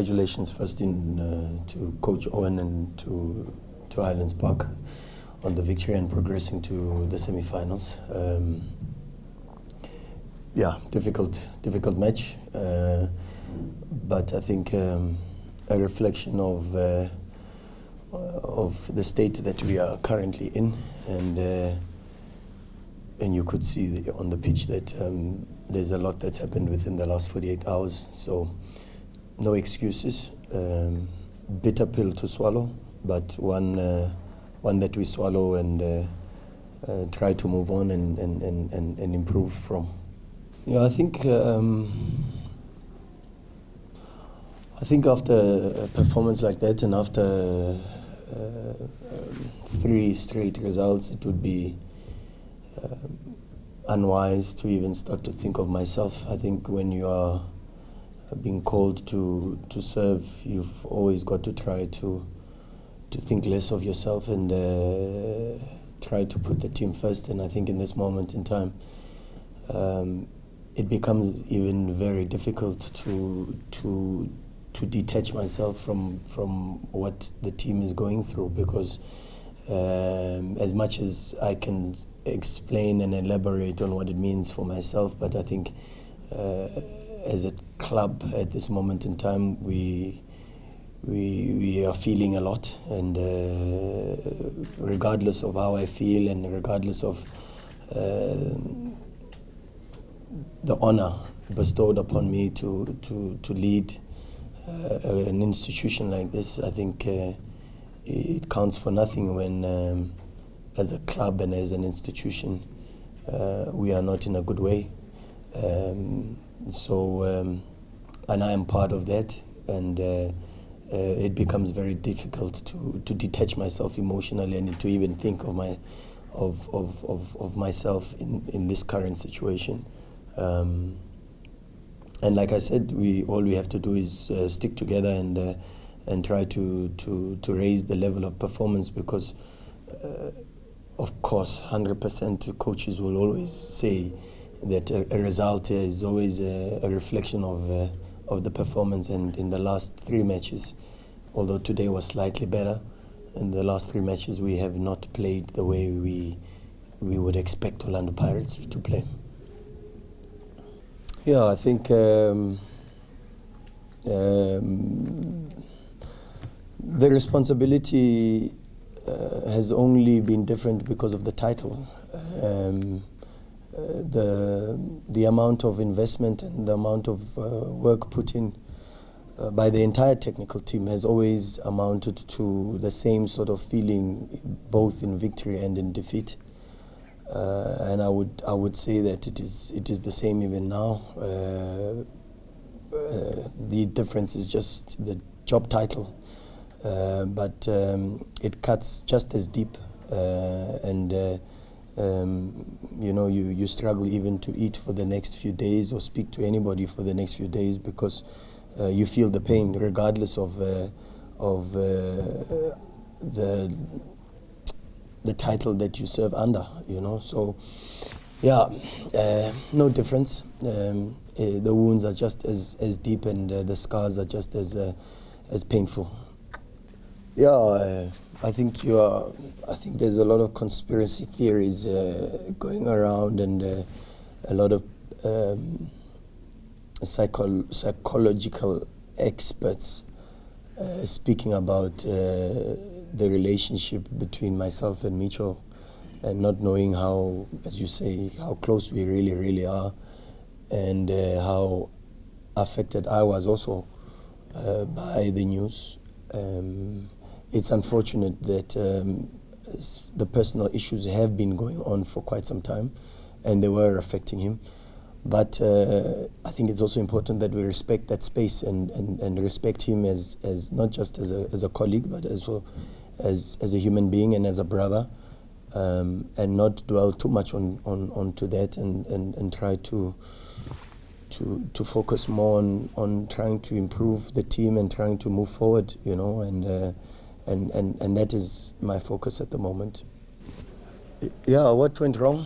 congratulations first to Coach Owen and to Highlands Park on the victory and progressing to the semi-finals. Yeah, difficult match, but I think a reflection of the state that we are currently in, and you could see on the pitch that there's a lot that's happened within the last 48 hours. So no excuses. Bitter pill to swallow, but one that we swallow and try to move on and improve from. Yeah, I think after a performance like that and after 3 straight results, it would be unwise to even start to think of myself. I think when you are being called to serve, you've always got to try to think less of yourself and try to put the team first. And I think in this moment in time, it becomes even very difficult to detach myself from what the team is going through, because as much as I can explain and elaborate on what it means for myself, but I think as a club at this moment in time, we are feeling a lot, and regardless of how I feel and regardless of the honor bestowed upon me to lead an institution like this, I think it counts for nothing when as a club and as an institution we are not in a good way. And I am part of that, and it becomes very difficult to detach myself emotionally and to even think of myself in this current situation. And like I said, all we have to do is stick together and try to raise the level of performance, because of course 100% coaches will always say that a result is always a reflection of the performance. And in the last 3 matches, although today was slightly better, in the last 3 matches we have not played the way we would expect Orlando Pirates to play. Yeah, I think the responsibility has only been different because of the title. The amount of investment and the amount of work put in by the entire technical team has always amounted to the same sort of feeling, both in victory and in defeat. And I would say that it is the same even now. The difference is just the job title, but it cuts just as deep, and you struggle even to eat for the next few days or speak to anybody for the next few days, because you feel the pain regardless of the title that you serve under, So, yeah, no difference. The wounds are just as deep, and the scars are just as painful. Yeah, I think there's a lot of conspiracy theories going around, and a lot of psychological experts speaking about the relationship between myself and Mitchell, and not knowing how, as you say, how close we really are, and how affected I was also by the news. It's unfortunate that the personal issues have been going on for quite some time, and they were affecting him. But I think it's also important that we respect that space and respect him as not just as a colleague, but also as a human being and as a brother, and not dwell too much onto that, and try to focus more on trying to improve the team and trying to move forward, and that is my focus at the moment. Yeah, what went wrong?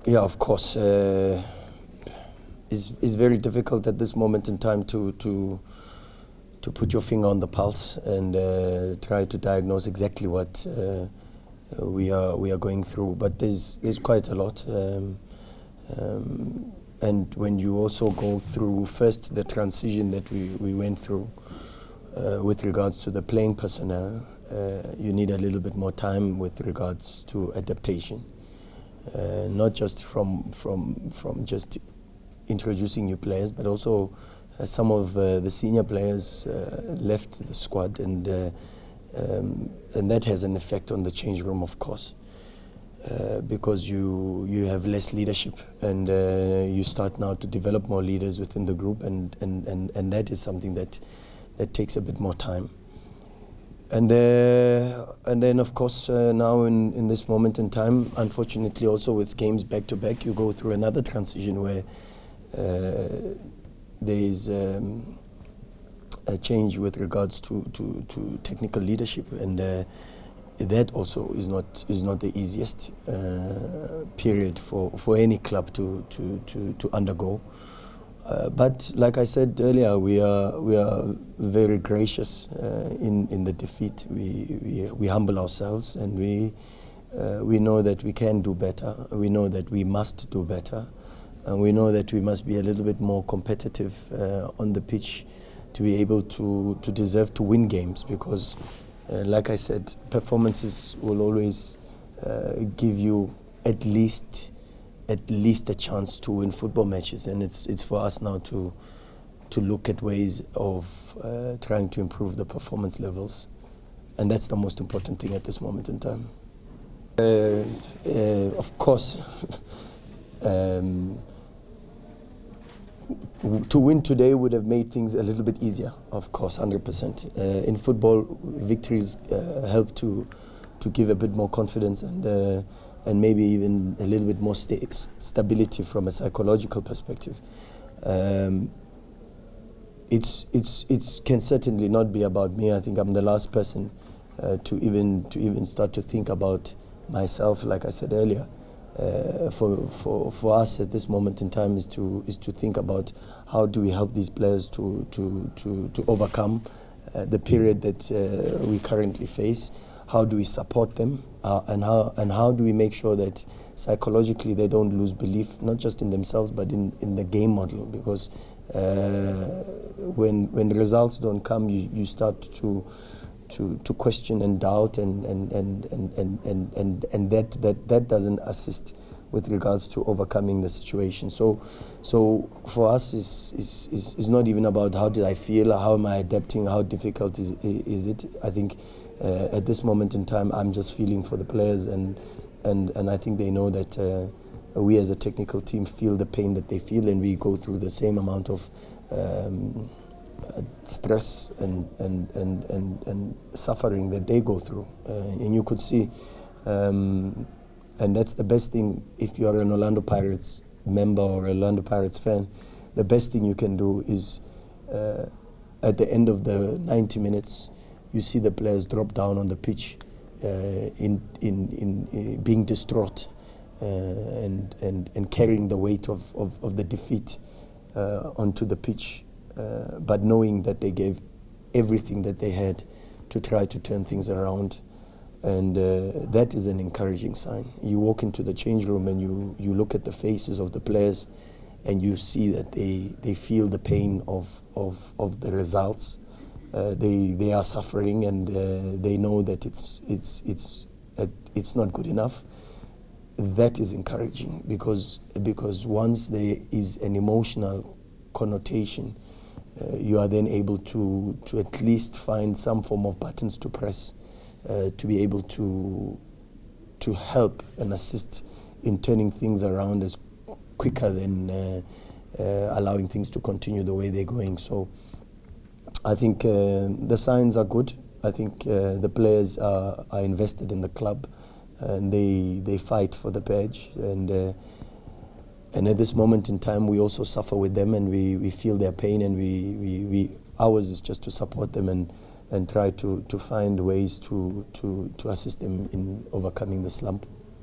Yeah, of course, is very difficult at this moment in time to put your finger on the pulse and try to diagnose exactly what we are going through. But there's quite a lot. And when you also go through first the transition that we went through with regards to the playing personnel, you need a little bit more time with regards to adaptation, not just from just introducing new players, but also some of the senior players left the squad, and that has an effect on the change room, of course. Because you have less leadership, and you start now to develop more leaders within the group, and that is something that takes a bit more time. And then of course now in this moment in time, unfortunately also with games back to back, you go through another transition where there is a change with regards to technical leadership, and that also is not the easiest period for any club to undergo. But like I said earlier, we are very gracious in the defeat. We humble ourselves, and we know that we can do better. We know that we must do better, and we know that we must be a little bit more competitive on the pitch to be able to deserve to win games, because like I said, performances will always give you at least a chance to win football matches, and it's for us now to look at ways of trying to improve the performance levels, and that's the most important thing at this moment in time. Of course, to win today would have made things a little bit easier, of course, 100%. In football, victories help to give a bit more confidence and maybe even a little bit more stability from a psychological perspective. It can certainly not be about me. I think I'm the last person to even start to think about myself. Like I said earlier, for us at this moment in time is to think about how do we help these players to overcome the period that we currently face. How do we support them, and how do we make sure that psychologically they don't lose belief, not just in themselves but in the game model, because when results don't come, you start to question and doubt, and that doesn't assist with regards to overcoming the situation. So for us is not even about how did I feel, how am I adapting, how difficult is it. I think at this moment in time I'm just feeling for the players, and I think they know that we as a technical team feel the pain that they feel, and we go through the same amount of stress and suffering that they go through, and you could see, and that's the best thing. If you are an Orlando Pirates member or Orlando Pirates fan, the best thing you can do is at the end of the 90 minutes, you see the players drop down on the pitch in being distraught and carrying the weight of the defeat onto the pitch, but knowing that they gave everything that they had to try to turn things around, and that is an encouraging sign. You walk into the change room and you look at the faces of the players, and you see that they feel the pain of the results. They are suffering, and they know that it's not good enough. That is encouraging, because once there is an emotional connotation, you are then able to at least find some form of buttons to press to be able to help and assist in turning things around as quicker than allowing things to continue the way they're going. So I think the signs are good. I think the players are invested in the club, and they fight for the badge, and at this moment in time we also suffer with them, and we feel their pain, and ours is just to support them and try to find ways to assist them in overcoming the slump.